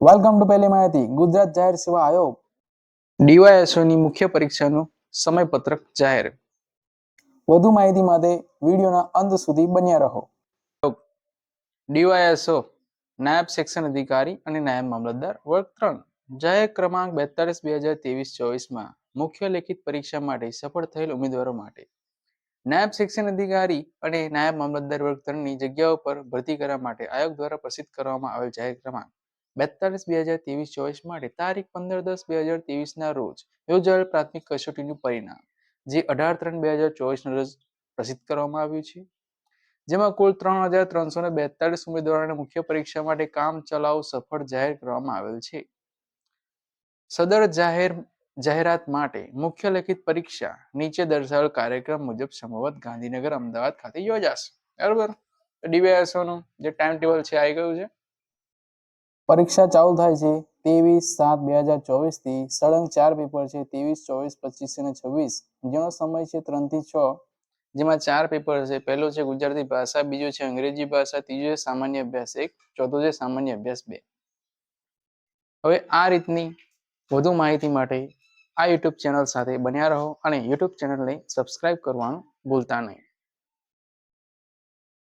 Welcome to પહેલી માહિતી. ગુજરાત જાહેર સેવા આયોગ ડીવાયએસઓની મુખ્ય પરીક્ષાનું સમયપત્રક જાહેર. વધુ માહિતી માટે વિડીયોના અંત સુધી બન્યા રહો. ડીવાયએસઓ નાયબ સેક્શન અધિકારી અને નાયબ મામલતદાર વર્ગ 3 જાહેર ક્રમાંક 42/2023-24 મુખ્ય લેખિત પરીક્ષા માટે સફળ થયેલ ઉમેદવારો માટે નાયબ સેક્શન અધિકારી અને નાયબ મામલતદાર વર્ગ 3ની જગ્યાઓ પર ભરતી કરવા માટે આયોગ દ્વારા પ્રસિદ્ધ કરવામાં આવેલ જાહેર ક્રમાંક 42/2023-24 માટે તારીખ 15/10/2023 રોજ યોજાયેલ પ્રાથમિક કસોટીનું પરિણામ જે 18/3/2024 રોજ પ્રસિદ્ધ કરવામાં આવ્યું છે, જેમાં કુલ 3,342 ઉમેદવારોને મુખ્ય પરીક્ષા માટે કામચલાઉ સફળ જાહેર કરવામાં આવેલ છે. સદર જાહેરાત માટે મુખ્ય લેખિત પરીક્ષા નીચે દર્શાવેલ કાર્યક્રમ મુજબ સંભવત ગાંધીનગર, અમદાવાદ ખાતે યોજાશે. બરાબર, ડીવાયએસઓ નું જે ટાઈમ ટેબલ છે આવી ગયું છે. પરીક્ષા ચાલુ થાય છે 23/7/2024 થી. સળંગ 4 પેપર છે 23, 24, 25 અને 26, જેનો સમય છે 3 થી 6, જેમાં 4 પેપર છે. પહેલું છે ગુજરાતી ભાષા, બીજું છે અંગ્રેજી ભાષા, ત્રીજું છે સામાન્ય અભ્યાસ 1, ચોથું છે સામાન્ય અભ્યાસ 2. હવે આ રીતની વધુ માહિતી માટે આ યુટ્યુબ ચેનલ સાથે બન્યા રહો અને યુટ્યુબ ચેનલને સબસ્ક્રાઇબ કરવાનું ભૂલતા નહીં.